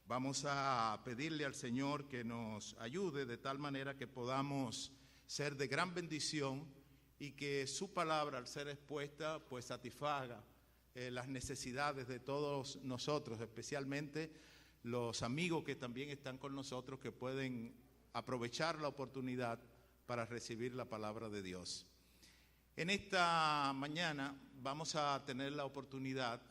Vamos a pedirle al Señor que nos ayude de tal manera que podamos ser de gran bendición y que su palabra, al ser expuesta, pues satisfaga las necesidades de todos nosotros, especialmente los amigos que también están con nosotros, que pueden aprovechar la oportunidad para recibir la palabra de Dios. En esta mañana vamos a tener la oportunidad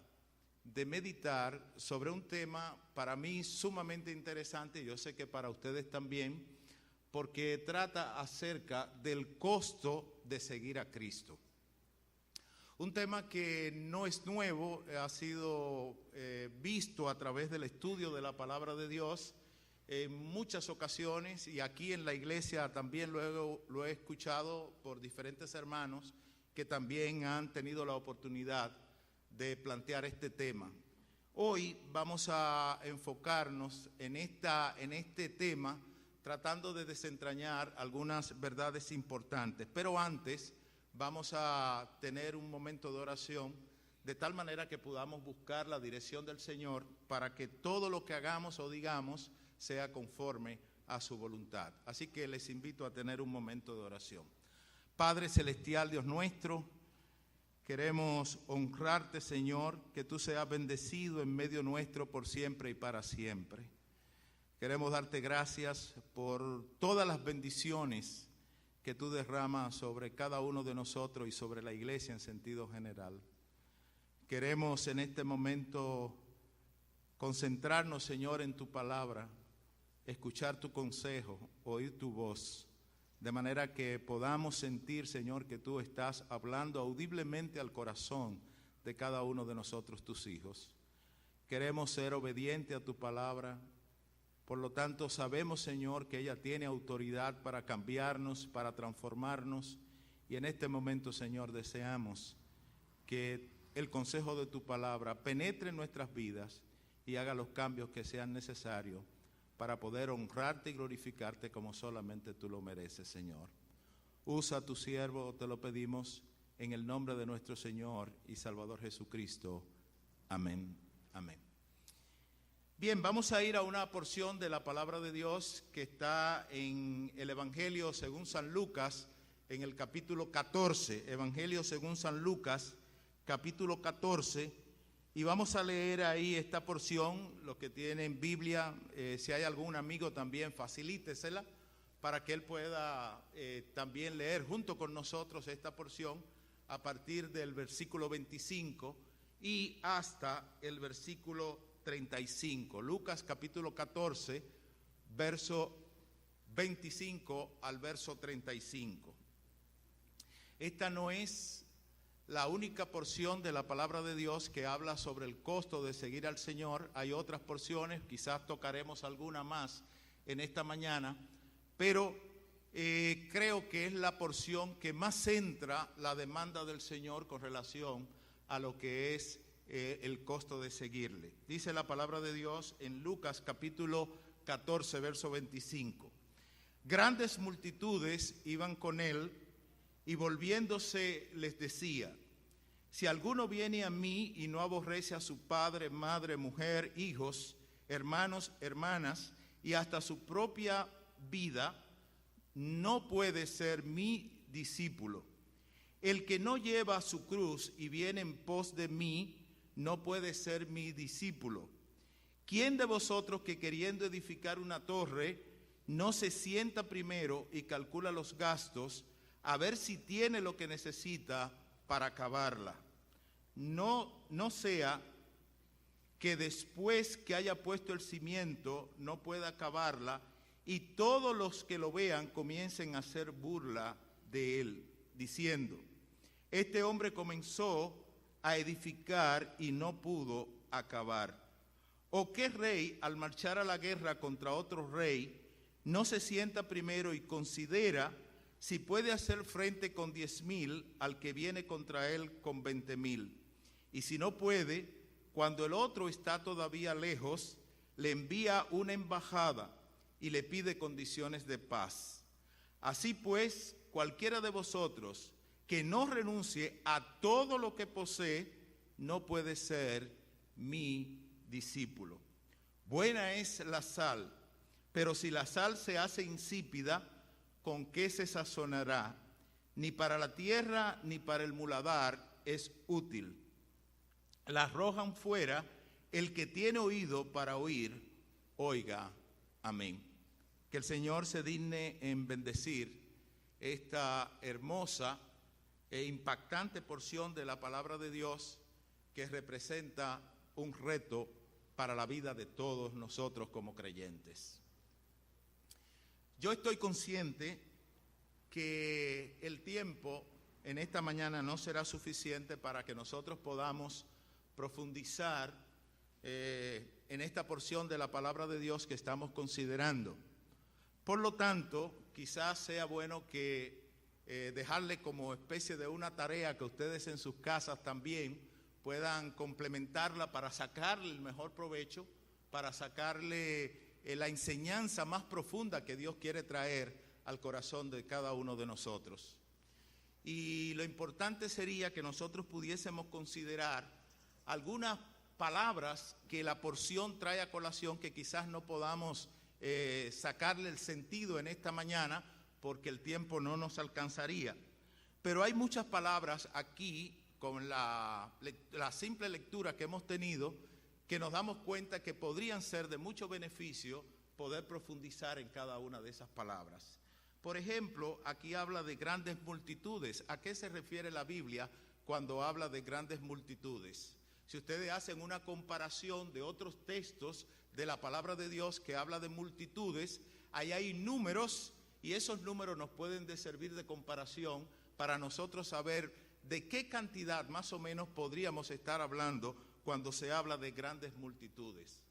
de meditar sobre un tema para mí sumamente interesante, yo sé que para ustedes también, porque trata acerca del costo de seguir a Cristo. Un tema que no es nuevo, ha sido visto a través del estudio de la palabra de Dios en muchas ocasiones, y aquí en la iglesia también luego lo he escuchado por diferentes hermanos que también han tenido la oportunidad de plantear este tema. Hoy vamos a enfocarnos en este tema, tratando de desentrañar algunas verdades importantes. Pero antes vamos a tener un momento de oración, de tal manera que podamos buscar la dirección del Señor para que todo lo que hagamos o digamos sea conforme a su voluntad. Así que les invito a tener un momento de oración. Padre celestial, Dios nuestro, queremos honrarte, Señor, que tú seas bendecido en medio nuestro por siempre y para siempre. Queremos darte gracias por todas las bendiciones que tú derramas sobre cada uno de nosotros y sobre la iglesia en sentido general. Queremos en este momento concentrarnos, Señor, en tu palabra, escuchar tu consejo, oír tu voz, de manera que podamos sentir, Señor, que tú estás hablando audiblemente al corazón de cada uno de nosotros, tus hijos. Queremos ser obedientes a tu palabra, por lo tanto sabemos, Señor, que ella tiene autoridad para cambiarnos, para transformarnos, y en este momento, Señor, deseamos que el consejo de tu palabra penetre en nuestras vidas y haga los cambios que sean necesarios para poder honrarte y glorificarte como solamente tú lo mereces, Señor. Usa a tu siervo, te lo pedimos, en el nombre de nuestro Señor y Salvador Jesucristo. Amén. Amén. Bien, vamos a ir a una porción de la palabra de Dios que está en el Evangelio según San Lucas, en el capítulo 14. Evangelio según San Lucas, capítulo 14. Y vamos a leer ahí esta porción. Los que tienen Biblia, si hay algún amigo también, facilítesela para que él pueda también leer junto con nosotros esta porción a partir del versículo 25 y hasta el versículo 35. Lucas capítulo 14, verso 25 al verso 35. Esta no es la única porción de la palabra de Dios que habla sobre el costo de seguir al Señor. Hay otras porciones, quizás tocaremos alguna más en esta mañana, pero creo que es la porción que más centra la demanda del Señor con relación a lo que es el costo de seguirle. Dice la palabra de Dios en Lucas capítulo 14, verso 25. Grandes multitudes iban con él, y volviéndose les decía: si alguno viene a mí y no aborrece a su padre, madre, mujer, hijos, hermanos, hermanas y hasta su propia vida, no puede ser mi discípulo. El que no lleva su cruz y viene en pos de mí, no puede ser mi discípulo. ¿Quién de vosotros que queriendo edificar una torre no se sienta primero y calcula los gastos, a ver si tiene lo que necesita para acabarla? No sea que después que haya puesto el cimiento no pueda acabarla y todos los que lo vean comiencen a hacer burla de él, diciendo: este hombre comenzó a edificar y no pudo acabar. ¿O qué rey, al marchar a la guerra contra otro rey, no se sienta primero y considera si puede hacer frente con 10,000 al que viene contra él con 20,000? Y si no puede, cuando el otro está todavía lejos, le envía una embajada y le pide condiciones de paz. Así pues, cualquiera de vosotros que no renuncie a todo lo que posee, no puede ser mi discípulo. Buena es la sal, pero si la sal se hace insípida, ¿con qué se sazonará? Ni para la tierra ni para el muladar es útil. La arrojan fuera, el que tiene oído para oír, oiga. Amén. Que el Señor se digne en bendecir esta hermosa e impactante porción de la palabra de Dios que representa un reto para la vida de todos nosotros como creyentes. Yo estoy consciente que el tiempo en esta mañana no será suficiente para que nosotros podamos profundizar en esta porción de la palabra de Dios que estamos considerando. Por lo tanto, quizás sea bueno que dejarle como especie de una tarea que ustedes en sus casas también puedan complementarla para sacarle el mejor provecho, para sacarle la enseñanza más profunda que Dios quiere traer al corazón de cada uno de nosotros. Y lo importante sería que nosotros pudiésemos considerar algunas palabras que la porción trae a colación que quizás no podamos sacarle el sentido en esta mañana porque el tiempo no nos alcanzaría. Pero hay muchas palabras aquí con la simple lectura que hemos tenido que nos damos cuenta que podrían ser de mucho beneficio poder profundizar en cada una de esas palabras. Por ejemplo, aquí habla de grandes multitudes. ¿A qué se refiere la Biblia cuando habla de grandes multitudes? Si ustedes hacen una comparación de otros textos de la palabra de Dios que habla de multitudes, ahí hay números y esos números nos pueden servir de comparación para nosotros saber de qué cantidad más o menos podríamos estar hablando cuando se habla de grandes multitudes.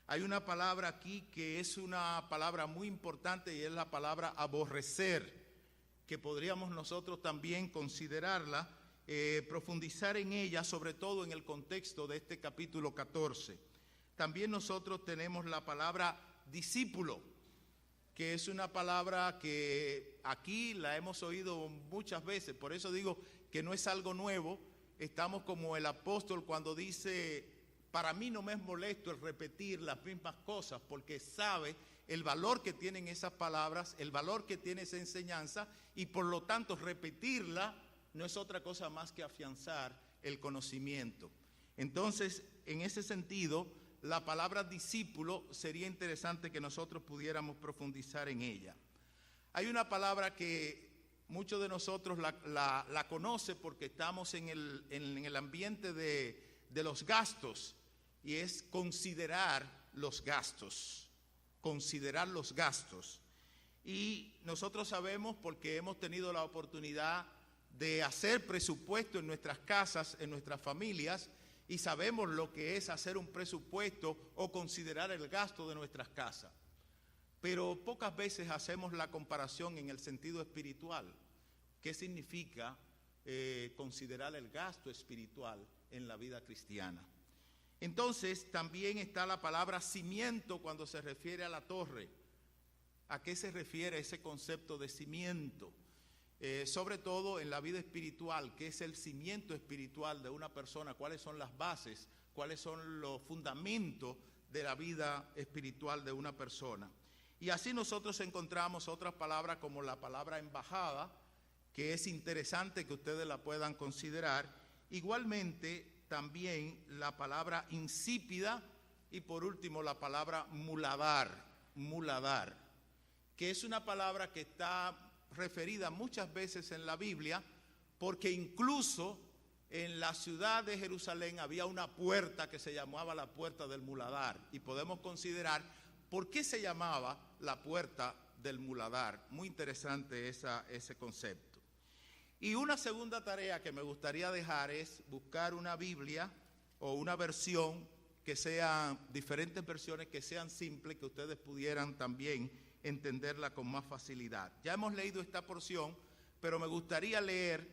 Hay una palabra aquí que es una palabra muy importante y es la palabra aborrecer, que podríamos nosotros también considerarla, profundizar en ella, sobre todo en el contexto de este capítulo 14. También nosotros tenemos la palabra discípulo, que es una palabra que aquí la hemos oído muchas veces, por eso digo que no es algo nuevo. Estamos como el apóstol cuando dice: para mí no me es molesto el repetir las mismas cosas, porque sabe el valor que tienen esas palabras, el valor que tiene esa enseñanza, y por lo tanto repetirla no es otra cosa más que afianzar el conocimiento. Entonces, en ese sentido, la palabra discípulo sería interesante que nosotros pudiéramos profundizar en ella. Hay una palabra que muchos de nosotros la conoce porque estamos en el ambiente de los gastos, y es considerar los gastos. Considerar los gastos. Y nosotros sabemos, porque hemos tenido la oportunidad de hacer presupuesto en nuestras casas, en nuestras familias, y sabemos lo que es hacer un presupuesto o considerar el gasto de nuestras casas. Pero pocas veces hacemos la comparación en el sentido espiritual. ¿Qué significa considerar el gasto espiritual en la vida cristiana? Entonces, también está la palabra cimiento cuando se refiere a la torre. ¿A qué se refiere ese concepto de cimiento? Sobre todo en la vida espiritual, ¿qué es el cimiento espiritual de una persona? ¿Cuáles son las bases? ¿Cuáles son los fundamentos de la vida espiritual de una persona? Y así nosotros encontramos otras palabras como la palabra embajada, que es interesante que ustedes la puedan considerar. Igualmente, también la palabra insípida y por último la palabra muladar, que es una palabra que está referida muchas veces en la Biblia, porque incluso en la ciudad de Jerusalén había una puerta que se llamaba la puerta del muladar, y podemos considerar por qué se llamaba la puerta del muladar. Muy interesante ese concepto. Y una segunda tarea que me gustaría dejar es buscar una Biblia o una versión que sean diferentes versiones, que sean simples, que ustedes pudieran también entenderla con más facilidad. Ya hemos leído esta porción, pero me gustaría leer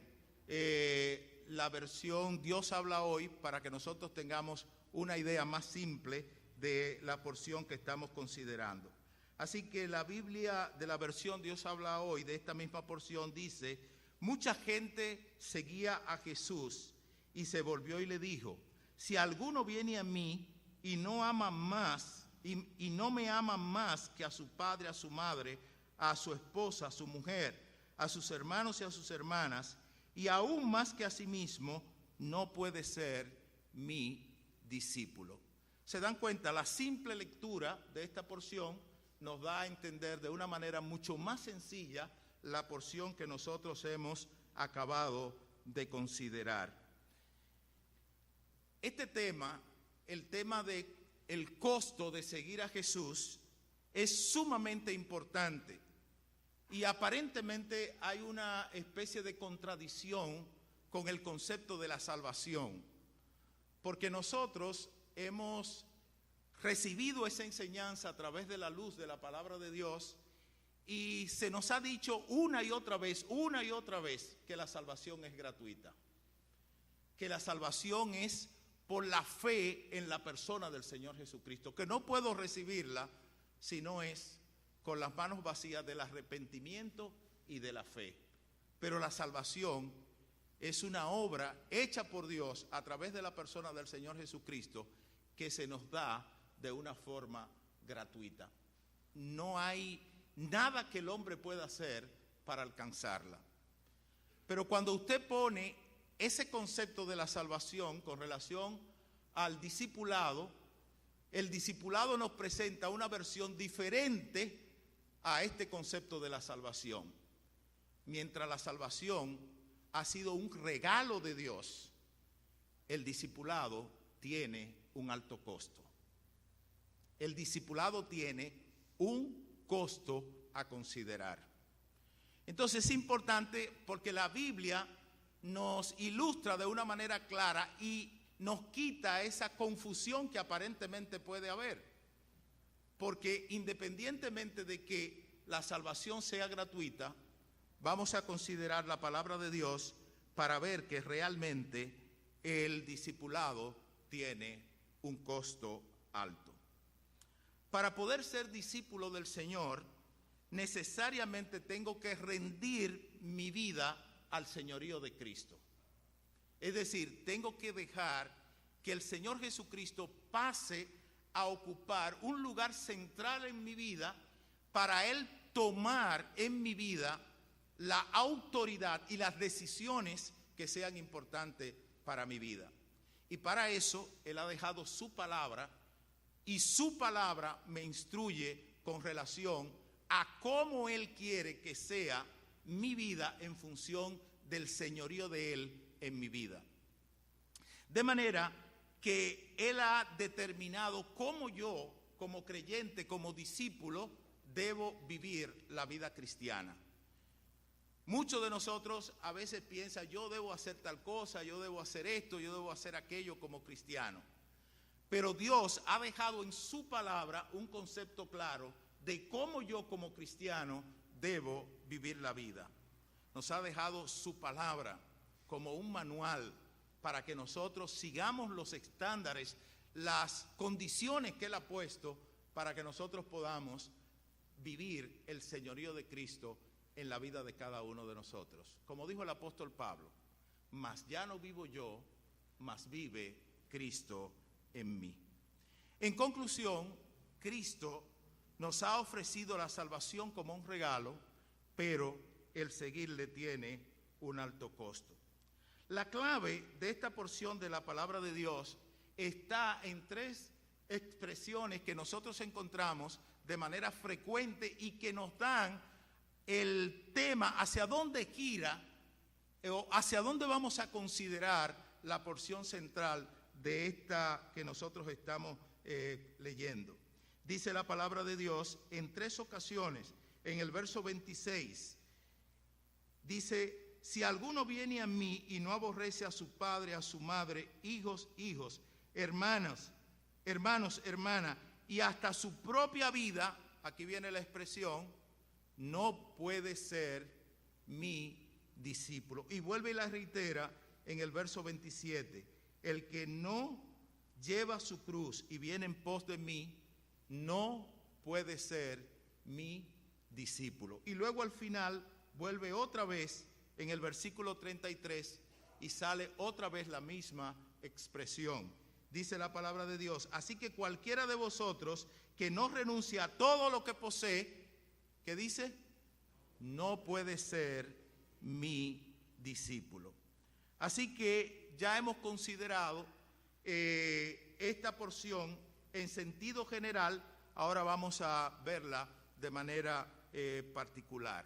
la versión Dios habla hoy para que nosotros tengamos una idea más simple de la porción que estamos considerando. Así que la Biblia de la versión Dios habla hoy, de esta misma porción, dice: mucha gente seguía a Jesús y se volvió y le dijo: si alguno viene a mí y no ama más y no me aman más que a su padre, a su madre, a su esposa, a su mujer, a sus hermanos y a sus hermanas, y aún más que a sí mismo, no puede ser mi discípulo. ¿Se dan cuenta? La simple lectura de esta porción nos da a entender de una manera mucho más sencilla la porción que nosotros hemos acabado de considerar. Este tema, el tema del costo de seguir a Jesús, es sumamente importante. Y aparentemente hay una especie de contradicción con el concepto de la salvación, porque nosotros hemos recibido esa enseñanza a través de la luz de la palabra de Dios y se nos ha dicho una y otra vez, que la salvación es gratuita, que la salvación es por la fe en la persona del Señor Jesucristo, que no puedo recibirla si no es con las manos vacías del arrepentimiento y de la fe. Pero la salvación es una obra hecha por Dios a través de la persona del Señor Jesucristo que se nos da de una forma gratuita. No hay nada que el hombre pueda hacer para alcanzarla. Pero cuando usted pone ese concepto de la salvación con relación al discipulado, el discipulado nos presenta una versión diferente a este concepto de la salvación. Mientras la salvación ha sido un regalo de Dios, el discipulado tiene un alto costo. El discipulado tiene un costo a considerar. Entonces es importante porque la Biblia nos ilustra de una manera clara y nos quita esa confusión que aparentemente puede haber. Porque independientemente de que la salvación sea gratuita, vamos a considerar la palabra de Dios para ver que realmente el discipulado tiene un costo alto. Para poder ser discípulo del Señor, necesariamente tengo que rendir mi vida al señorío de Cristo. Es decir, tengo que dejar que el Señor Jesucristo pase a ocupar un lugar central en mi vida para Él tomar en mi vida la autoridad y las decisiones que sean importantes para mi vida. Y para eso Él ha dejado su palabra y su palabra me instruye con relación a cómo Él quiere que sea mi vida en función del señorío de Él en mi vida. De manera que Él ha determinado cómo yo, como creyente, como discípulo, debo vivir la vida cristiana. Muchos de nosotros a veces piensan, yo debo hacer tal cosa, yo debo hacer esto, yo debo hacer aquello como cristiano. Pero Dios ha dejado en su palabra un concepto claro de cómo yo como cristiano debo vivir la vida. Nos ha dejado su palabra como un manual para que nosotros sigamos los estándares, las condiciones que Él ha puesto para que nosotros podamos vivir el señorío de Cristo en la vida de cada uno de nosotros. Como dijo el apóstol Pablo, mas ya no vivo yo, mas vive Cristo en mí. En conclusión, Cristo nos ha ofrecido la salvación como un regalo, pero el seguirle tiene un alto costo. La clave de esta porción de la palabra de Dios está en tres expresiones que nosotros encontramos de manera frecuente y que nos dan el tema hacia dónde gira o hacia dónde vamos a considerar la porción central de esta que nosotros estamos leyendo. Dice la palabra de Dios en tres ocasiones, en el verso 26, dice: si alguno viene a mí y no aborrece a su padre, a su madre, hijos, hermanas, hermanos, hermanas, y hasta su propia vida, aquí viene la expresión, no puede ser mi discípulo. Y vuelve y la reitera en el verso 27, el que no lleva su cruz y viene en pos de mí, no puede ser mi discípulo. Y luego al final vuelve otra vez en el versículo 33 y sale otra vez la misma expresión. Dice la palabra de Dios: así que cualquiera de vosotros que no renuncia a todo lo que posee, ¿qué dice? No puede ser mi discípulo. Así que ya hemos considerado esta porción en sentido general. Ahora vamos a verla de manera particular.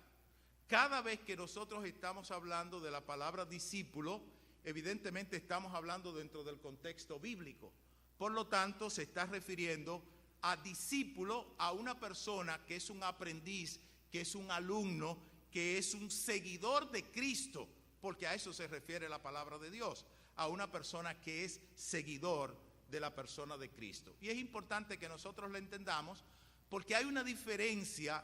Cada vez que nosotros estamos hablando de la palabra discípulo, evidentemente estamos hablando dentro del contexto bíblico. Por lo tanto, se está refiriendo a discípulo, a una persona que es un aprendiz, que es un alumno, que es un seguidor de Cristo, porque a eso se refiere la palabra de Dios, a una persona que es seguidor de la persona de Cristo. Y es importante que nosotros lo entendamos, porque hay una diferencia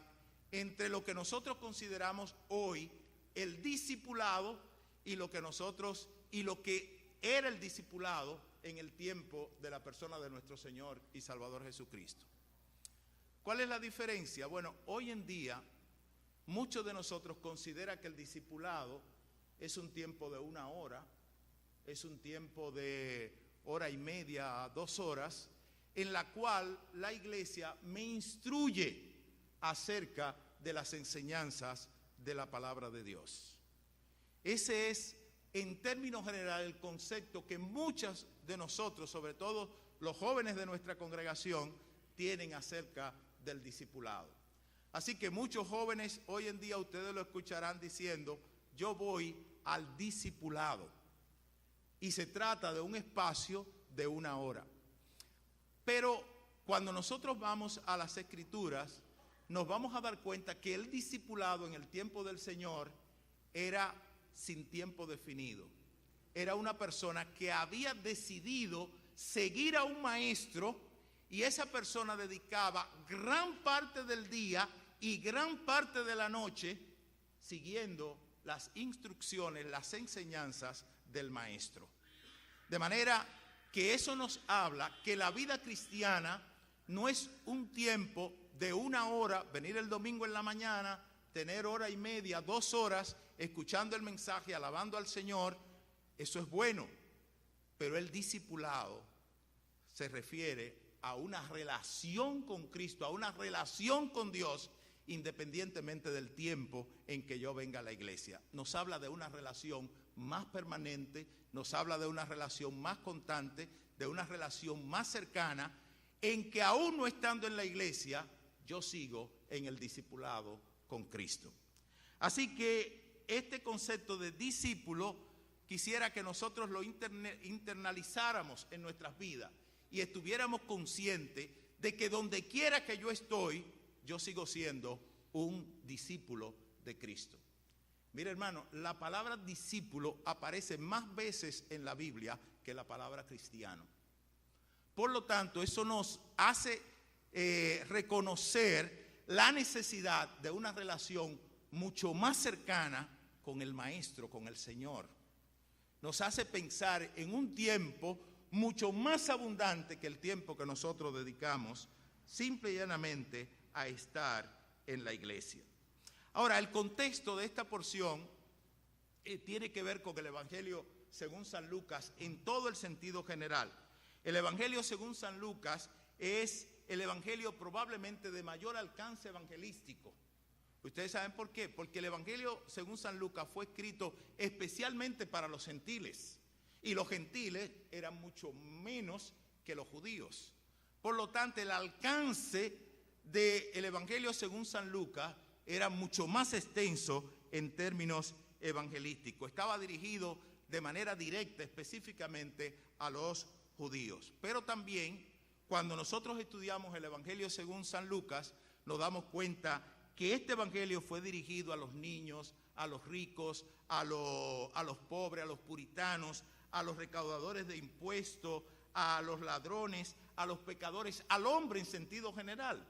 entre lo que nosotros consideramos hoy el discipulado y lo que era el discipulado en el tiempo de la persona de nuestro Señor y Salvador Jesucristo. ¿Cuál es la diferencia? Bueno, hoy en día muchos de nosotros consideran que el discipulado es un tiempo de 1 hora, es un tiempo de 1:30 a 2 horas, en la cual la iglesia me instruye acerca de las enseñanzas de la palabra de Dios. Ese es, en términos generales, el concepto que muchos de nosotros, sobre todo los jóvenes de nuestra congregación, tienen acerca del discipulado. Así que muchos jóvenes hoy en día ustedes lo escucharán diciendo: yo voy al discipulado. Y se trata de un espacio de 1 hora. Pero cuando nosotros vamos a las Escrituras, nos vamos a dar cuenta que el discipulado en el tiempo del Señor era sin tiempo definido. Era una persona que había decidido seguir a un maestro, y esa persona dedicaba gran parte del día y gran parte de la noche siguiendo las instrucciones, las enseñanzas del maestro. De manera que eso nos habla que la vida cristiana no es un tiempo de 1 hora, venir el domingo en la mañana, tener 1:30, 2 horas, escuchando el mensaje, alabando al Señor. Eso es bueno, pero el discipulado se refiere a una relación con Cristo, a una relación con Dios, independientemente del tiempo en que yo venga a la iglesia. Nos habla de una relación más permanente, nos habla de una relación más constante, de una relación más cercana, en que aún no estando en la iglesia, yo sigo en el discipulado con Cristo. Así que este concepto de discípulo quisiera que nosotros lo internalizáramos en nuestras vidas y estuviéramos conscientes de que donde quiera que yo estoy, yo sigo siendo un discípulo de Cristo. Mira, hermano, la palabra discípulo aparece más veces en la Biblia que la palabra cristiano. Por lo tanto, eso nos hace reconocer la necesidad de una relación mucho más cercana con el Maestro, con el Señor. Nos hace pensar en un tiempo mucho más abundante que el tiempo que nosotros dedicamos simple y llanamente a estar en la iglesia. Ahora, el contexto de esta porción tiene que ver con el Evangelio según San Lucas en todo el sentido general. El Evangelio según San Lucas es el Evangelio probablemente de mayor alcance evangelístico. ¿Ustedes saben por qué? Porque el Evangelio según San Lucas fue escrito especialmente para los gentiles. Y los gentiles eran mucho menos que los judíos. Por lo tanto, el alcance del Evangelio según San Lucas era mucho más extenso en términos evangelísticos. Estaba dirigido de manera directa, específicamente a los judíos. Pero también, cuando nosotros estudiamos el Evangelio según San Lucas, nos damos cuenta que este Evangelio fue dirigido a los niños, a los ricos, a los pobres, a los puritanos, a los recaudadores de impuestos, a los ladrones, a los pecadores, al hombre en sentido general.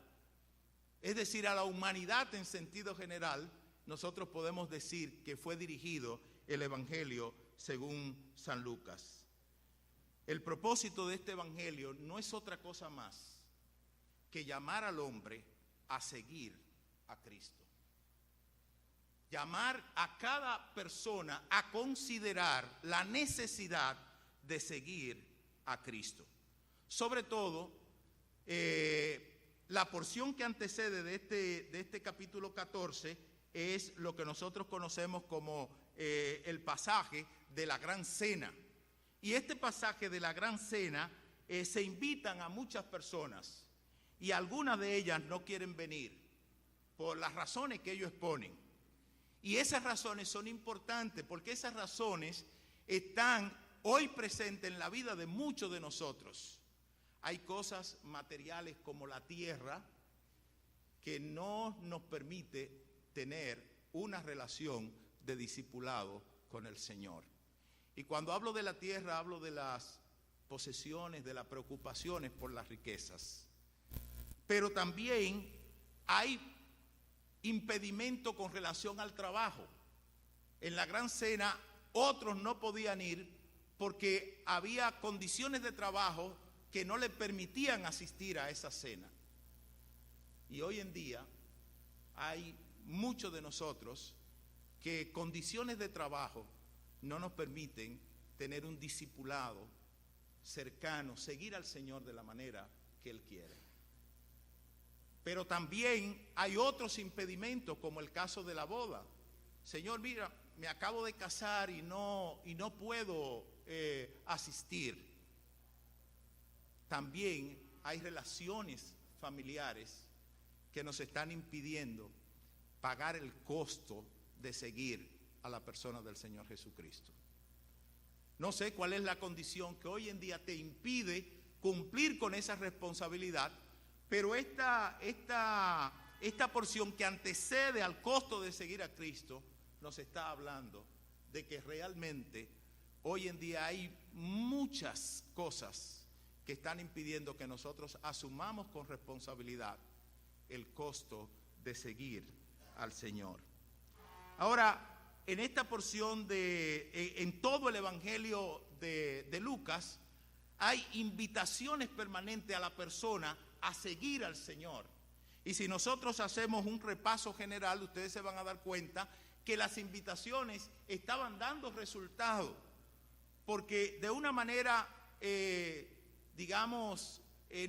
Es decir, a la humanidad en sentido general, nosotros podemos decir que fue dirigido el Evangelio según San Lucas. El propósito de este Evangelio no es otra cosa más que llamar al hombre a seguir a Cristo. Llamar a cada persona a considerar la necesidad de seguir a Cristo. Sobre todo, la porción que antecede de este capítulo 14 es lo que nosotros conocemos como el pasaje de la Gran Cena. Y este pasaje de la Gran Cena se invitan a muchas personas y algunas de ellas no quieren venir por las razones que ellos exponen. Y esas razones son importantes porque esas razones están hoy presentes en la vida de muchos de nosotros. Hay cosas materiales como la tierra que no nos permite tener una relación de discipulado con el Señor. Y cuando hablo de la tierra, hablo de las posesiones, de las preocupaciones por las riquezas. Pero también hay impedimento con relación al trabajo. En la Gran Cena otros no podían ir porque había condiciones de trabajo que no le permitían asistir a esa cena. Y hoy en día hay muchos de nosotros que condiciones de trabajo no nos permiten tener un discipulado cercano, seguir al Señor de la manera que Él quiere. Pero también hay otros impedimentos, como el caso de la boda. Señor, mira, me acabo de casar y no puedo asistir. También hay relaciones familiares que nos están impidiendo pagar el costo de seguir a la persona del Señor Jesucristo. No sé cuál es la condición que hoy en día te impide cumplir con esa responsabilidad, pero esta porción que antecede al costo de seguir a Cristo nos está hablando de que realmente hoy en día hay muchas cosas que están impidiendo que nosotros asumamos con responsabilidad el costo de seguir al Señor. Ahora, en esta porción en todo el Evangelio de Lucas, hay invitaciones permanentes a la persona a seguir al Señor. Y si nosotros hacemos un repaso general, ustedes se van a dar cuenta que las invitaciones estaban dando resultado, porque de una manera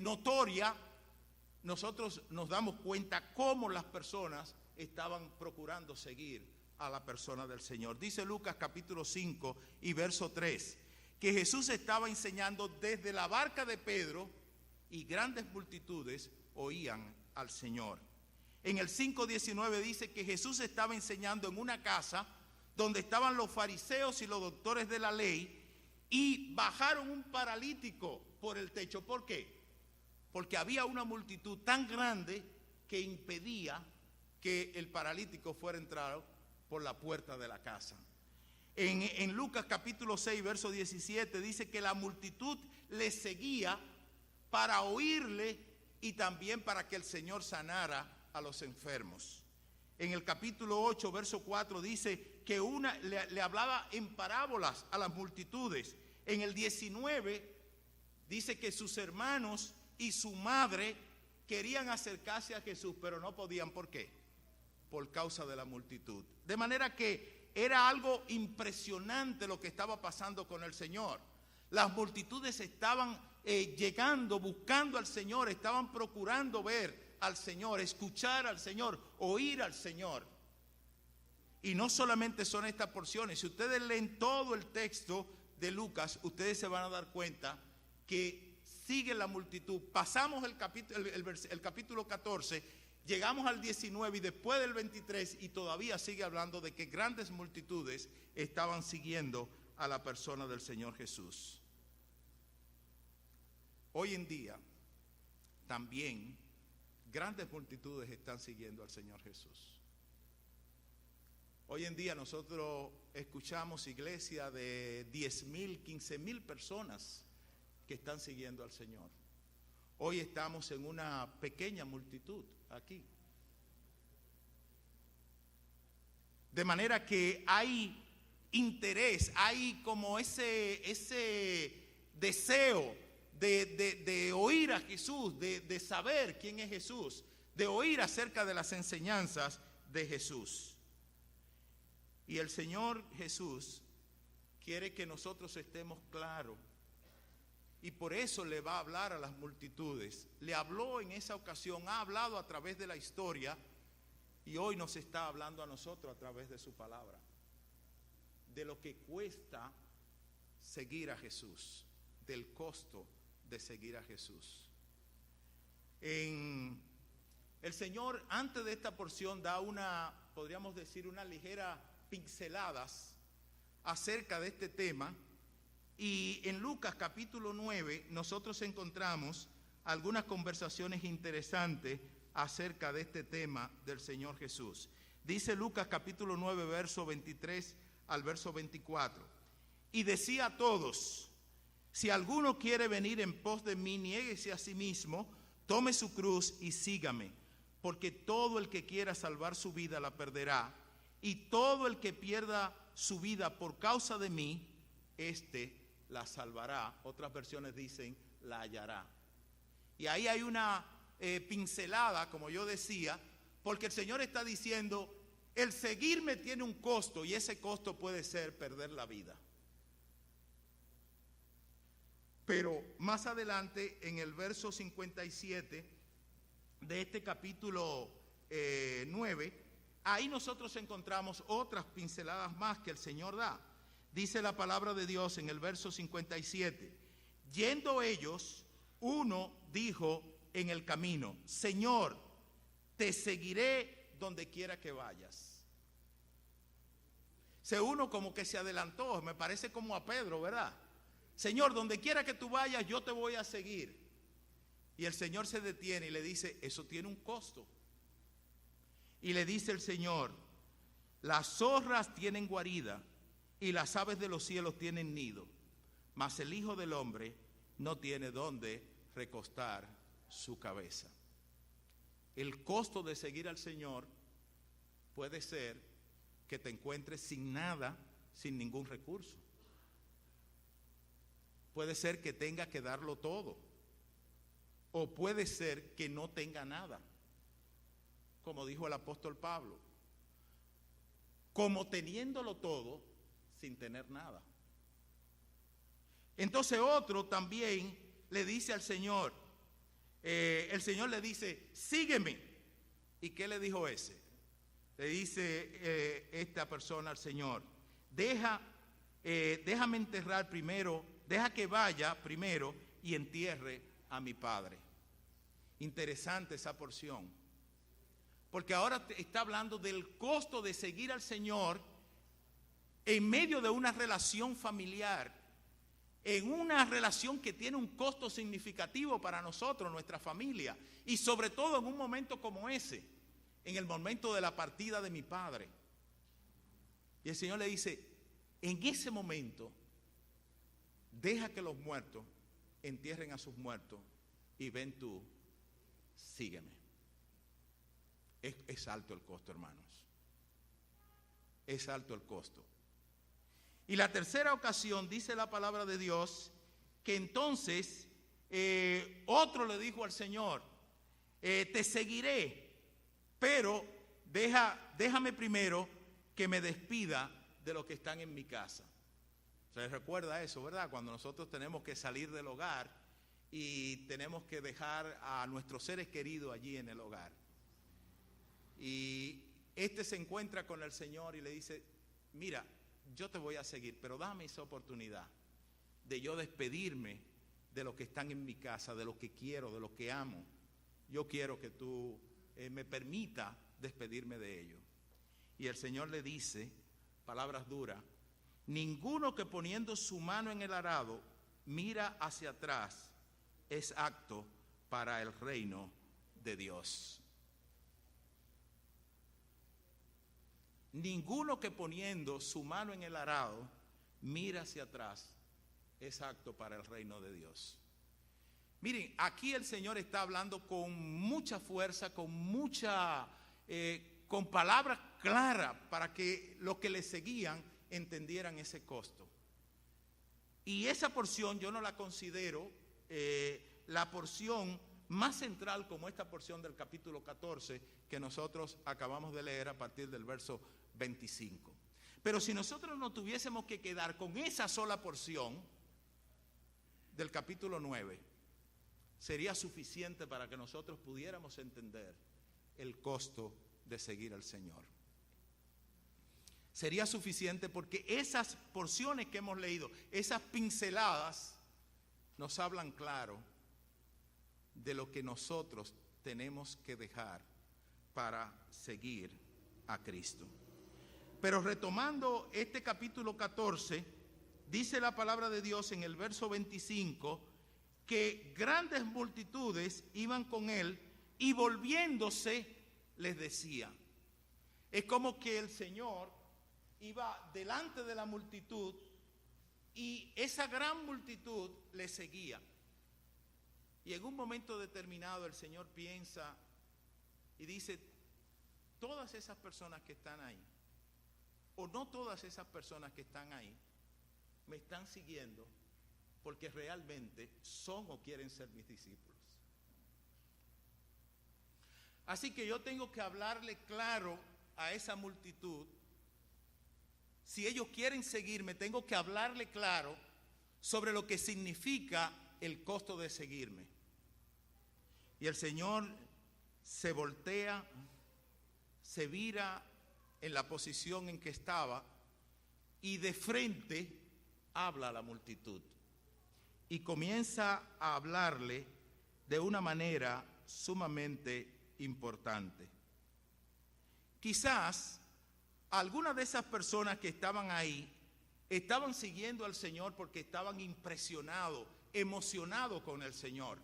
notoria, nosotros nos damos cuenta cómo las personas estaban procurando seguir a la persona del Señor. Dice Lucas capítulo 5 y verso 3, que Jesús estaba enseñando desde la barca de Pedro y grandes multitudes oían al Señor. En el 5:19 dice que Jesús estaba enseñando en una casa donde estaban los fariseos y los doctores de la ley, y bajaron un paralítico por el techo. ¿Por qué? Porque había una multitud tan grande que impedía que el paralítico fuera a entrar por la puerta de la casa. En Lucas capítulo 6, verso 17 dice que la multitud le seguía para oírle y también para que el Señor sanara a los enfermos. En el capítulo 8, verso 4 dice que le hablaba en parábolas a las multitudes. En el 19 dice que sus hermanos y su madre querían acercarse a Jesús, pero no podían. ¿Por qué? Por causa de la multitud. De manera que era algo impresionante lo que estaba pasando con el Señor. Las multitudes estaban llegando, buscando al Señor, estaban procurando ver al Señor, escuchar al Señor, oír al Señor. Y no solamente son estas porciones. Si ustedes leen todo el texto de Lucas, ustedes se van a dar cuenta que sigue la multitud. Pasamos el capítulo 14, llegamos al 19 y después del 23 y todavía sigue hablando de que grandes multitudes estaban siguiendo a la persona del Señor Jesús. Hoy en día también grandes multitudes están siguiendo al Señor Jesús. Hoy en día nosotros escuchamos iglesias de 10,000, 15,000 personas que están siguiendo al Señor. Hoy estamos en una pequeña multitud aquí. De manera que hay interés, hay como ese deseo de oír a Jesús, de saber quién es Jesús, de oír acerca de las enseñanzas de Jesús. Y el Señor Jesús quiere que nosotros estemos claros y por eso le va a hablar a las multitudes. Le habló en esa ocasión, ha hablado a través de la historia y hoy nos está hablando a nosotros a través de su palabra, de lo que cuesta seguir a Jesús, del costo de seguir a Jesús. El Señor, antes de esta porción, da podríamos decir, una ligera pinceladas acerca de este tema. Y en Lucas capítulo 9 nosotros encontramos algunas conversaciones interesantes acerca de este tema del Señor Jesús. Dice Lucas capítulo 9, verso 23 al verso 24. Y decía a todos: si alguno quiere venir en pos de mí, niéguese a sí mismo, tome su cruz y sígame. Porque todo el que quiera salvar su vida la perderá, y todo el que pierda su vida por causa de mí, la salvará. Otras versiones dicen, la hallará. Y ahí hay una pincelada, como yo decía, porque el Señor está diciendo, el seguirme tiene un costo, y ese costo puede ser perder la vida. Pero más adelante, en el verso 57 de este capítulo 9, ahí nosotros encontramos otras pinceladas más que el Señor da. Dice la palabra de Dios en el verso 57, yendo ellos, uno dijo en el camino: Señor, te seguiré donde quiera que vayas. Uno como que se adelantó, me parece como a Pedro, ¿verdad? Señor, donde quiera que tú vayas, yo te voy a seguir. Y el Señor se detiene y le dice, eso tiene un costo. Y le dice el Señor, las zorras tienen guarida y las aves de los cielos tienen nido, mas el Hijo del Hombre no tiene dónde recostar su cabeza. El costo de seguir al Señor puede ser que te encuentres sin nada, sin ningún recurso. Puede ser que tenga que darlo todo, o puede ser que no tenga nada, como dijo el apóstol Pablo, como teniéndolo todo sin tener nada. Entonces otro también le dice al Señor, el Señor le dice, sígueme. ¿Y qué le dijo ese? Le dice esta persona al Señor, déjame enterrar primero, deja que vaya primero y entierre a mi padre. Interesante esa porción, porque ahora está hablando del costo de seguir al Señor en medio de una relación familiar, en una relación que tiene un costo significativo para nosotros, nuestra familia, y sobre todo en un momento como ese, en el momento de la partida de mi padre. Y el Señor le dice, en ese momento, deja que los muertos entierren a sus muertos y ven tú, sígueme. Es alto el costo, hermanos. Es alto el costo. Y la tercera ocasión dice la palabra de Dios que entonces otro le dijo al Señor, te seguiré, pero déjame primero que me despida de los que están en mi casa. Se recuerda eso, ¿verdad? Cuando nosotros tenemos que salir del hogar y tenemos que dejar a nuestros seres queridos allí en el hogar. Y se encuentra con el Señor y le dice, mira, yo te voy a seguir, pero dame esa oportunidad de yo despedirme de los que están en mi casa, de los que quiero, de los que amo. Yo quiero que tú me permita despedirme de ellos. Y el Señor le dice, palabras duras, ninguno que poniendo su mano en el arado mira hacia atrás es apto para el reino de Dios. Ninguno que poniendo su mano en el arado mira hacia atrás es apto para el reino de Dios. Miren, aquí el Señor está hablando con mucha fuerza, con palabras claras para que los que le seguían entendieran ese costo. Y esa porción yo no la considero la porción más central como esta porción del capítulo 14 que nosotros acabamos de leer a partir del verso 25. Pero si nosotros nos tuviésemos que quedar con esa sola porción, del capítulo 9 sería suficiente para que nosotros pudiéramos entender el costo de seguir al Señor. Sería suficiente porque esas porciones que hemos leído, esas pinceladas, nos hablan claro de lo que nosotros tenemos que dejar para seguir a Cristo. Pero retomando este capítulo 14, dice la palabra de Dios en el verso 25 que grandes multitudes iban con él y volviéndose les decía. Es como que el Señor iba delante de la multitud y esa gran multitud le seguía. Y en un momento determinado el Señor piensa y dice, todas esas personas que están ahí, o no todas esas personas que están ahí, me están siguiendo porque realmente son o quieren ser mis discípulos. Así que yo tengo que hablarle claro a esa multitud. Si ellos quieren seguirme, tengo que hablarle claro sobre lo que significa el costo de seguirme. Y el Señor se voltea, se vira en la posición en que estaba y de frente habla a la multitud. Y comienza a hablarle de una manera sumamente importante. Quizás algunas de esas personas que estaban ahí estaban siguiendo al Señor porque estaban impresionados, emocionados con el Señor.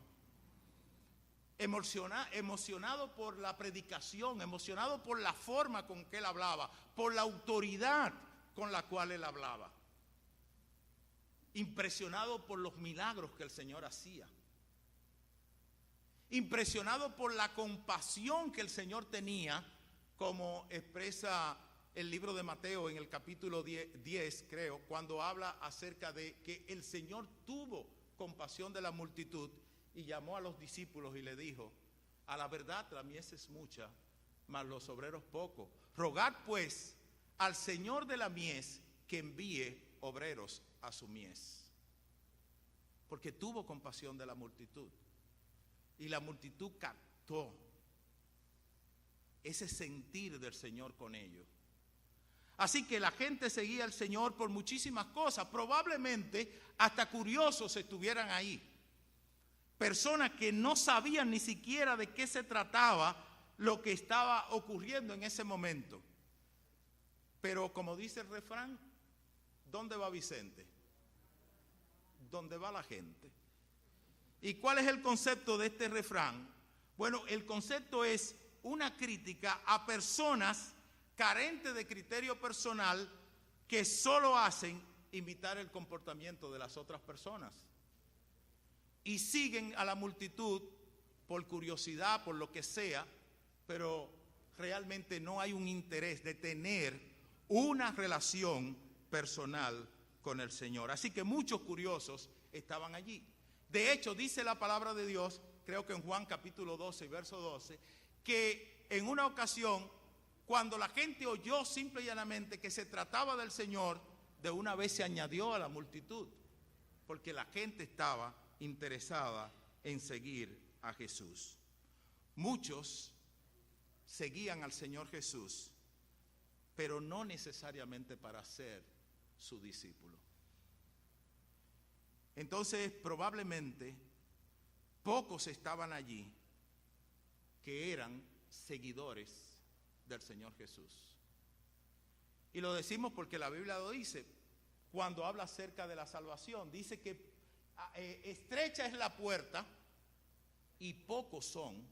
Emocionado por la predicación, emocionado por la forma con que él hablaba, por la autoridad con la cual él hablaba, impresionado por los milagros que el Señor hacía, impresionado por la compasión que el Señor tenía, como expresa el libro de Mateo en el capítulo 10, creo, cuando habla acerca de que el Señor tuvo compasión de la multitud y llamó a los discípulos y le dijo, a la verdad la mies es mucha, mas los obreros pocos. Rogad pues al Señor de la mies que envíe obreros a su mies. Porque tuvo compasión de la multitud. Y la multitud captó ese sentir del Señor con ellos. Así que la gente seguía al Señor por muchísimas cosas. Probablemente hasta curiosos estuvieran ahí. Personas que no sabían ni siquiera de qué se trataba lo que estaba ocurriendo en ese momento. Pero como dice el refrán, ¿dónde va Vicente? ¿Dónde va la gente? ¿Y cuál es el concepto de este refrán? Bueno, el concepto es una crítica a personas carentes de criterio personal que solo hacen imitar el comportamiento de las otras personas. Y siguen a la multitud por curiosidad, por lo que sea, pero realmente no hay un interés de tener una relación personal con el Señor. Así que muchos curiosos estaban allí. De hecho, dice la palabra de Dios, creo que en Juan capítulo 12, verso 12, que en una ocasión, cuando la gente oyó simple y llanamente que se trataba del Señor, de una vez se añadió a la multitud, porque la gente estaba interesada en seguir a Jesús. Muchos seguían al Señor Jesús, pero no necesariamente para ser su discípulo. Entonces, probablemente pocos estaban allí que eran seguidores del Señor Jesús. Y lo decimos porque la Biblia lo dice, cuando habla acerca de la salvación, dice que estrecha es la puerta y pocos son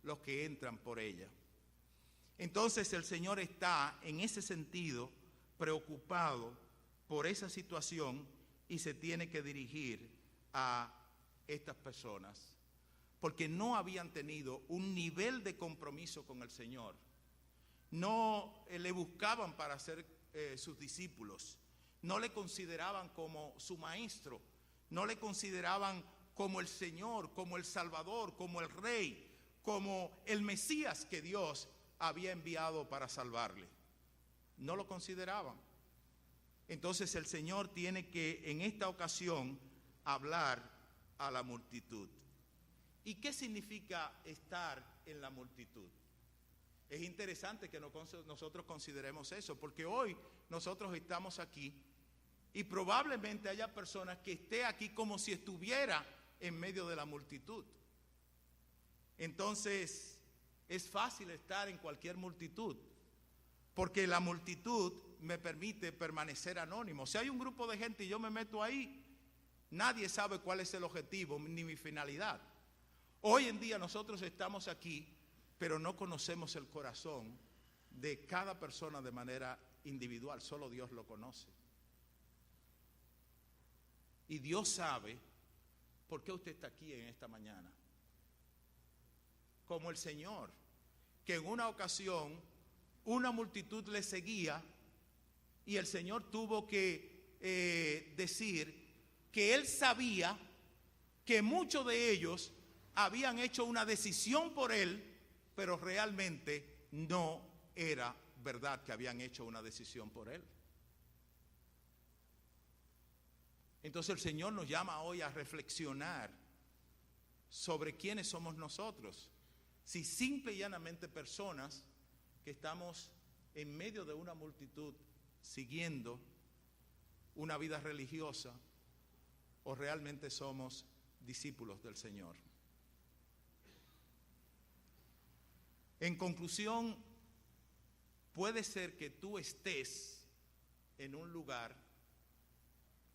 los que entran por ella. Entonces el Señor está en ese sentido preocupado por esa situación y se tiene que dirigir a estas personas porque no habían tenido un nivel de compromiso con el Señor. No le buscaban para ser sus discípulos, no le consideraban como su maestro, no le consideraban como el Señor, como el Salvador, como el Rey, como el Mesías que Dios había enviado para salvarle. No lo consideraban. Entonces el Señor tiene que en esta ocasión hablar a la multitud. ¿Y qué significa estar en la multitud? Es interesante que nosotros consideremos eso, porque hoy nosotros estamos aquí y probablemente haya personas que estén aquí como si estuviera en medio de la multitud. Entonces, es fácil estar en cualquier multitud, porque la multitud me permite permanecer anónimo. Si hay un grupo de gente y yo me meto ahí, nadie sabe cuál es el objetivo ni mi finalidad. Hoy en día nosotros estamos aquí, pero no conocemos el corazón de cada persona de manera individual, solo Dios lo conoce. Y Dios sabe por qué usted está aquí en esta mañana. Como el Señor, que en una ocasión una multitud le seguía y el Señor tuvo que decir que Él sabía que muchos de ellos habían hecho una decisión por Él, pero realmente no era verdad que habían hecho una decisión por Él. Entonces el Señor nos llama hoy a reflexionar sobre quiénes somos nosotros. Si simple y llanamente personas que estamos en medio de una multitud siguiendo una vida religiosa, o realmente somos discípulos del Señor. En conclusión, puede ser que tú estés en un lugar,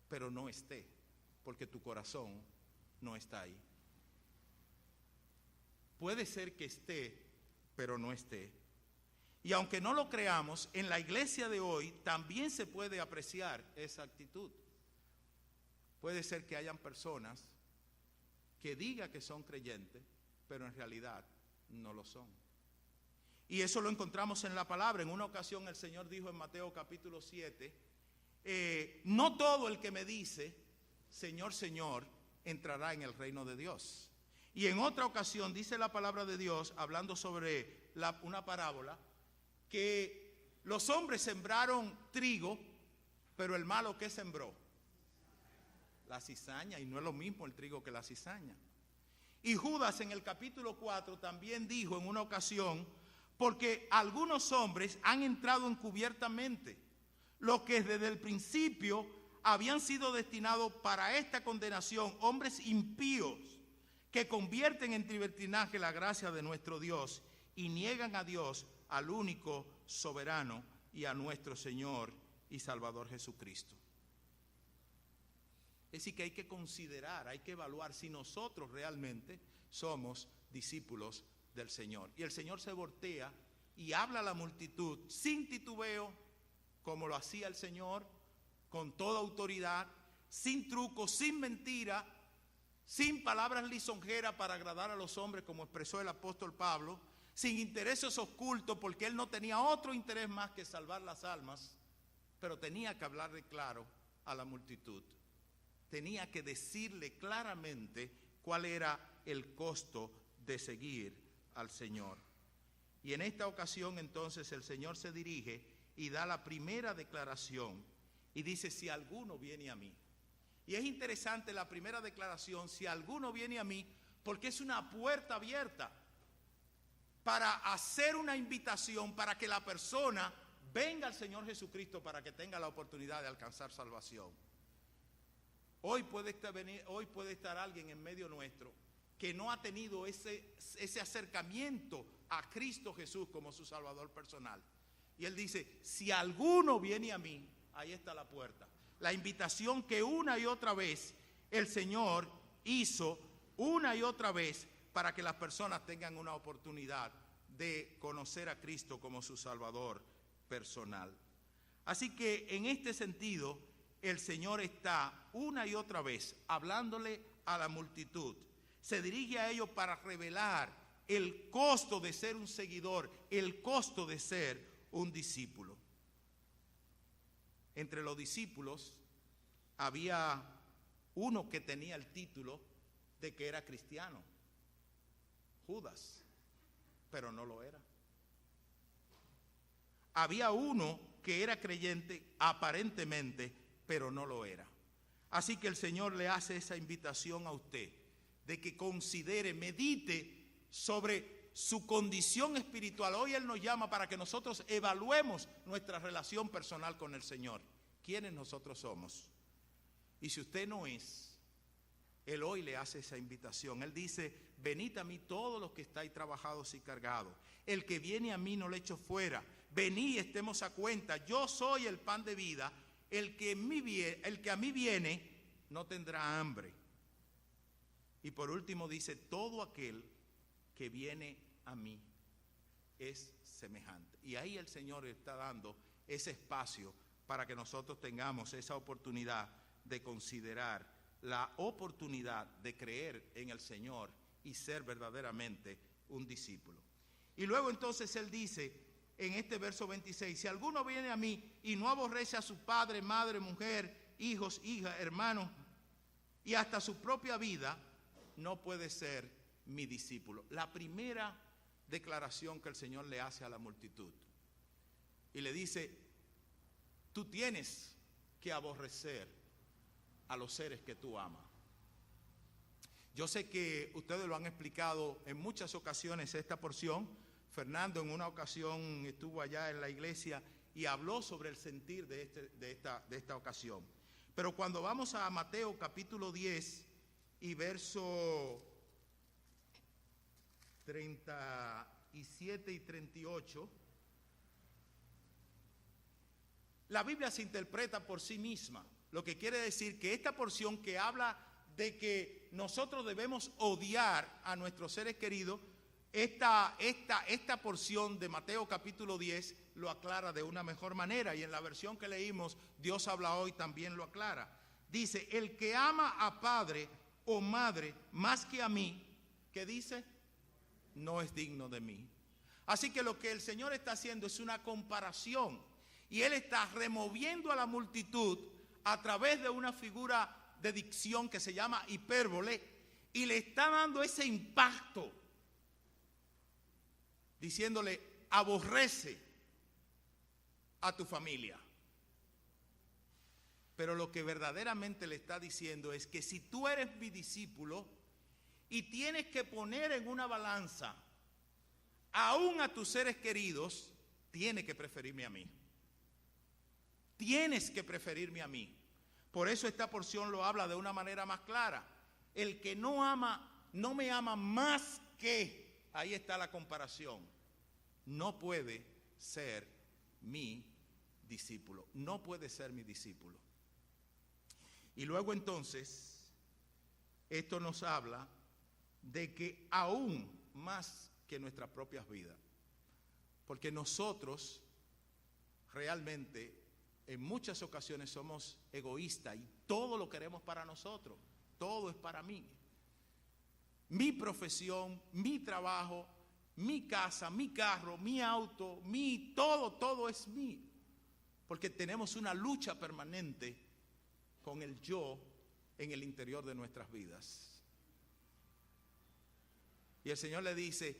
pero no esté, porque tu corazón no está ahí. Puede ser que esté, pero no esté. Y aunque no lo creamos, en la iglesia de hoy también se puede apreciar esa actitud. Puede ser que hayan personas que digan que son creyentes, pero en realidad no lo son. Y eso lo encontramos en la palabra. En una ocasión el Señor dijo en Mateo capítulo 7, no todo el que me dice, Señor, Señor, entrará en el reino de Dios. Y en otra ocasión dice la palabra de Dios, hablando sobre una parábola, que los hombres sembraron trigo, pero el malo ¿qué sembró? La cizaña, y no es lo mismo el trigo que la cizaña. Y Judas en el capítulo 4 también dijo en una ocasión, porque algunos hombres han entrado encubiertamente, los que desde el principio habían sido destinados para esta condenación, hombres impíos que convierten en libertinaje la gracia de nuestro Dios y niegan a Dios, al único soberano, y a nuestro Señor y Salvador Jesucristo. Es decir, que hay que considerar, hay que evaluar si nosotros realmente somos discípulos del Señor. Y el Señor se voltea y habla a la multitud sin titubeo, como lo hacía el Señor, con toda autoridad, sin truco, sin mentira, sin palabras lisonjeras para agradar a los hombres, como expresó el apóstol Pablo, sin intereses ocultos, porque él no tenía otro interés más que salvar las almas, pero tenía que hablarle claro a la multitud. Tenía que decirle claramente cuál era el costo de seguir al Señor. Y en esta ocasión entonces el Señor se dirige y da la primera declaración y dice, si alguno viene a mí. Y es interesante la primera declaración, si alguno viene a mí, porque es una puerta abierta para hacer una invitación para que la persona venga al Señor Jesucristo para que tenga la oportunidad de alcanzar salvación. Hoy puede estar alguien en medio nuestro que no ha tenido ese acercamiento a Cristo Jesús como su Salvador personal. Y él dice, si alguno viene a mí, ahí está la puerta. La invitación que una y otra vez el Señor hizo una y otra vez para que las personas tengan una oportunidad de conocer a Cristo como su Salvador personal. Así que en este sentido, el Señor está una y otra vez hablándole a la multitud. Se dirige a ellos para revelar el costo de ser un seguidor, el costo de ser un discípulo. Entre los discípulos había uno que tenía el título de que era cristiano, Judas, pero no lo era. Había uno que era creyente aparentemente, pero no lo era. Así que el Señor le hace esa invitación a usted de que considere, medite sobre su condición espiritual. Hoy Él nos llama para que nosotros evaluemos nuestra relación personal con el Señor. ¿Quiénes nosotros somos? Y si usted no es, Él hoy le hace esa invitación. Él dice: venid a mí todos los que estáis trabajados y cargados. El que viene a mí no le echo fuera. Venid, estemos a cuenta. Yo soy el pan de vida. El que a mí viene no tendrá hambre. Y por último dice: todo aquel que viene a mí es semejante. Y ahí el Señor está dando ese espacio para que nosotros tengamos esa oportunidad de considerar la oportunidad de creer en el Señor y ser verdaderamente un discípulo. Y luego entonces Él dice en este verso 26: si alguno viene a mí y no aborrece a su padre, madre, mujer, hijos, hijas, hermanos y hasta su propia vida, no puede ser mi discípulo. La primera declaración que el Señor le hace a la multitud, y le dice: tú tienes que aborrecer a los seres que tú amas. Yo sé que ustedes lo han explicado en muchas ocasiones esta porción. Fernando en una ocasión estuvo allá en la iglesia y habló sobre el sentir de esta ocasión. Pero cuando vamos a Mateo capítulo 10 y verso 37 y 38, la Biblia se interpreta por sí misma, lo que quiere decir que esta porción que habla de que nosotros debemos odiar a nuestros seres queridos, esta porción de Mateo capítulo 10 lo aclara de una mejor manera, y en la versión que leímos, Dios habla hoy, también lo aclara. Dice: el que ama a padre o madre más que a mí, ¿qué dice? No es digno de mí. Así que lo que el Señor está haciendo es una comparación, y Él está removiendo a la multitud a través de una figura de dicción que se llama hipérbole, y le está dando ese impacto, diciéndole: aborrece a tu familia. Pero lo que verdaderamente le está diciendo es que si tú eres mi discípulo y tienes que poner en una balanza aún a tus seres queridos, tienes que preferirme a mí. Tienes que preferirme a mí. Por eso esta porción lo habla de una manera más clara. El que no me ama más que, ahí está la comparación, no puede ser mi discípulo. No puede ser mi discípulo. Y luego entonces, esto nos habla de que aún más que nuestras propias vidas, porque nosotros realmente en muchas ocasiones somos egoístas y todo lo queremos para nosotros, todo es para mí. Mi profesión, mi trabajo, mi casa, mi carro, mi auto, todo es mío. Porque tenemos una lucha permanente con el yo en el interior de nuestras vidas. Y el Señor le dice: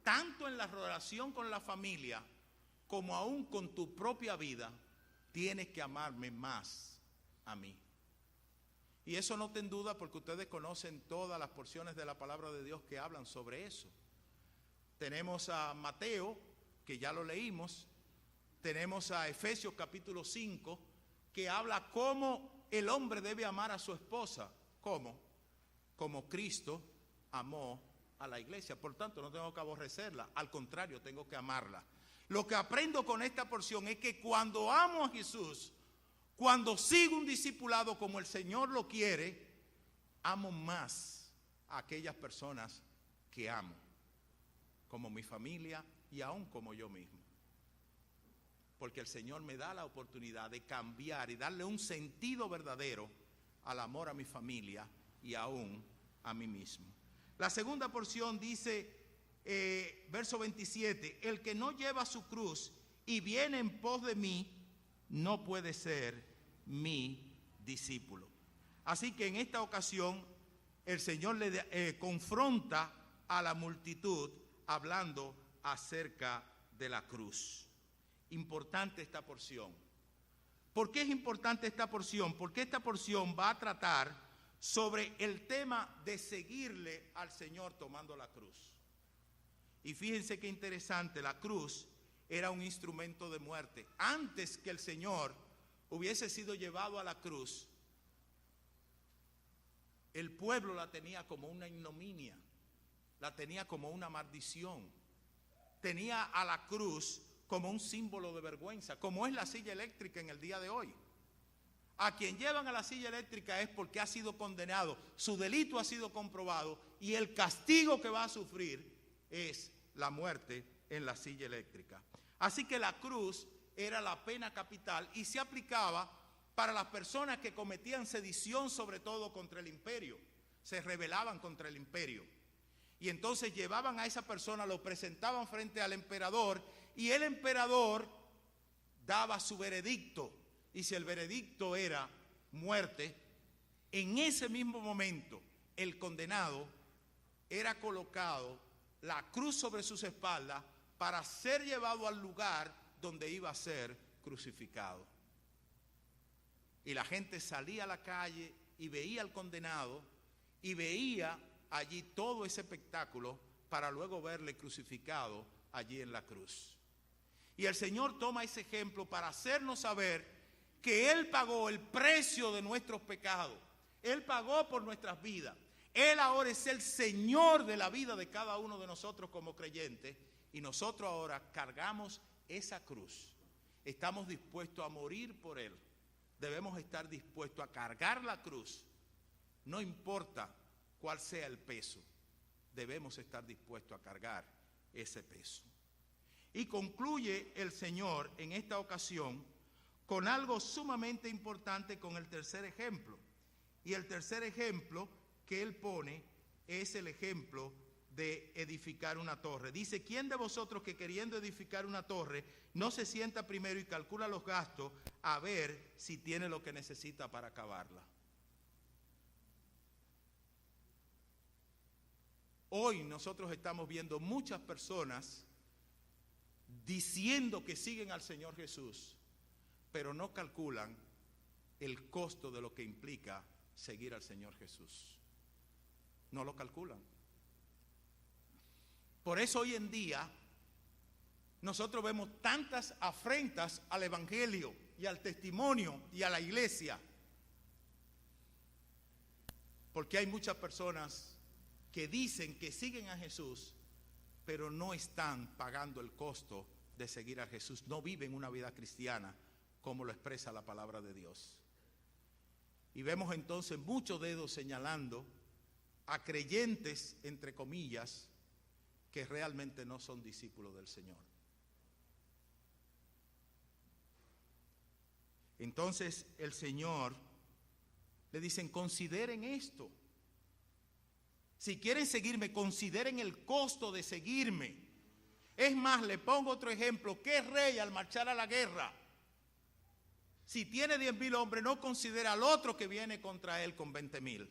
tanto en la relación con la familia como aún con tu propia vida, tienes que amarme más a mí. Y eso no ten duda, porque ustedes conocen todas las porciones de la palabra de Dios que hablan sobre eso. Tenemos a Mateo, que ya lo leímos. Tenemos a Efesios capítulo 5, que habla cómo el hombre debe amar a su esposa. ¿Cómo? Como Cristo amó a la iglesia. Por tanto, no tengo que aborrecerla, al contrario, tengo que amarla. Lo que aprendo con esta porción es que cuando amo a Jesús, cuando sigo un discipulado como el Señor lo quiere, amo más a aquellas personas que amo, como mi familia y aún como yo mismo. Porque el Señor me da la oportunidad de cambiar y darle un sentido verdadero al amor a mi familia y aún a mí mismo. La segunda porción dice, verso 27, el que no lleva su cruz y viene en pos de mí, no puede ser mi discípulo. Así que en esta ocasión el Señor le confronta a la multitud hablando acerca de la cruz. Importante esta porción, ¿Por qué es importante esta porción? Porque esta porción va a tratar sobre el tema de seguirle al Señor tomando la cruz. Y fíjense qué interesante, la cruz era un instrumento de muerte. Antes que el Señor hubiese sido llevado a la cruz, el pueblo la tenía como una ignominia, la tenía como una maldición, tenía a la cruz como un símbolo de vergüenza, como es la silla eléctrica en el día de hoy. A quien llevan a la silla eléctrica es porque ha sido condenado, su delito ha sido comprobado y el castigo que va a sufrir es la muerte en la silla eléctrica. Así que la cruz era la pena capital y se aplicaba para las personas que cometían sedición, sobre todo contra el imperio, se rebelaban contra el imperio. Y entonces llevaban a esa persona, lo presentaban frente al emperador y el emperador daba su veredicto. Y si el veredicto era muerte, en ese mismo momento el condenado era colocado la cruz sobre sus espaldas para ser llevado al lugar donde iba a ser crucificado. Y la gente salía a la calle y veía al condenado y veía allí todo ese espectáculo para luego verle crucificado allí en la cruz. Y el Señor toma ese ejemplo para hacernos saber que Él pagó el precio de nuestros pecados. Él pagó por nuestras vidas. Él ahora es el Señor de la vida de cada uno de nosotros como creyentes. Y nosotros ahora cargamos esa cruz. Estamos dispuestos a morir por Él. Debemos estar dispuestos a cargar la cruz. No importa cuál sea el peso. Debemos estar dispuestos a cargar ese peso. Y concluye el Señor en esta ocasión con algo sumamente importante, con el tercer ejemplo. Y el tercer ejemplo que Él pone es el ejemplo de edificar una torre. Dice, ¿quién de vosotros que queriendo edificar una torre no se sienta primero y calcula los gastos a ver si tiene lo que necesita para acabarla? Hoy nosotros estamos viendo muchas personas diciendo que siguen al Señor Jesús, pero no calculan el costo de lo que implica seguir al Señor Jesús. No lo calculan. Por eso hoy en día nosotros vemos tantas afrentas al Evangelio y al testimonio y a la iglesia. Porque hay muchas personas que dicen que siguen a Jesús, pero no están pagando el costo de seguir a Jesús. No viven una vida cristiana como lo expresa la palabra de Dios. Y vemos entonces muchos dedos señalando a creyentes, entre comillas, que realmente no son discípulos del Señor. Entonces el Señor le dicen, consideren esto. Si quieren seguirme, consideren el costo de seguirme. Es más, le pongo otro ejemplo. ¿Qué rey al marchar a la guerra, si tiene 10,000 hombres, no considera al otro que viene contra él con 20,000?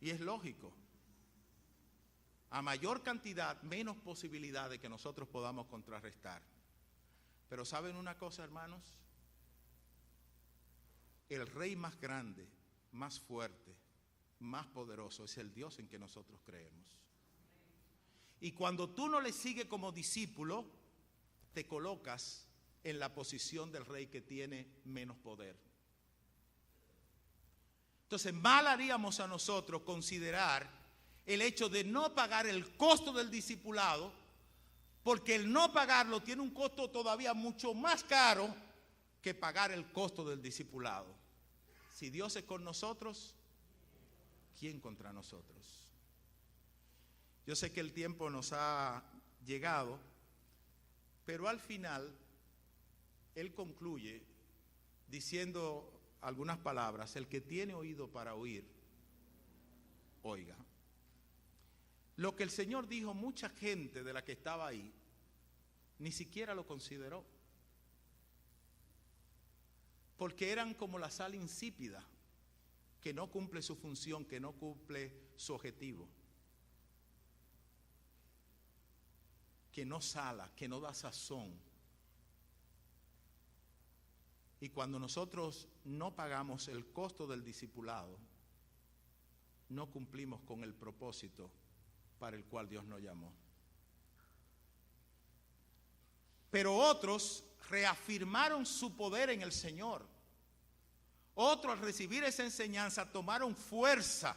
Y es lógico. A mayor cantidad, menos posibilidad de que nosotros podamos contrarrestar. Pero ¿saben una cosa, hermanos? El rey más grande, más fuerte, más poderoso es el Dios en que nosotros creemos. Y cuando tú no le sigues como discípulo, te colocas en la posición del rey que tiene menos poder. Entonces, mal haríamos a nosotros considerar el hecho de no pagar el costo del discipulado, porque el no pagarlo tiene un costo todavía mucho más caro que pagar el costo del discipulado. Si Dios es con nosotros, ¿quién contra nosotros? Yo sé que el tiempo nos ha llegado, pero al final Él concluye diciendo algunas palabras. El que tiene oído para oír, oiga. Lo que el Señor dijo, mucha gente de la que estaba ahí ni siquiera lo consideró, porque eran como la sal insípida, que no cumple su función, que no cumple su objetivo, que no sala, que no da sazón. Y cuando nosotros no pagamos el costo del discipulado, no cumplimos con el propósito para el cual Dios nos llamó. Pero otros reafirmaron su poder en el Señor. Otros, al recibir esa enseñanza, tomaron fuerza.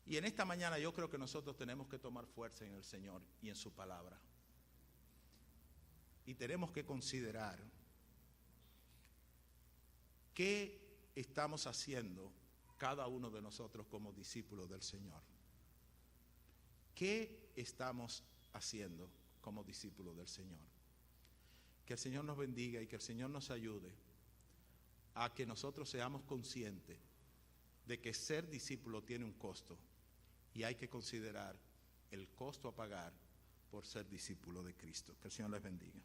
Y en esta mañana yo creo que nosotros tenemos que tomar fuerza en el Señor y en su palabra. Y tenemos que considerar qué estamos haciendo cada uno de nosotros como discípulos del Señor. ¿Qué estamos haciendo como discípulos del Señor? Que el Señor nos bendiga y que el Señor nos ayude a que nosotros seamos conscientes de que ser discípulo tiene un costo y hay que considerar el costo a pagar por ser discípulo de Cristo. Que el Señor les bendiga.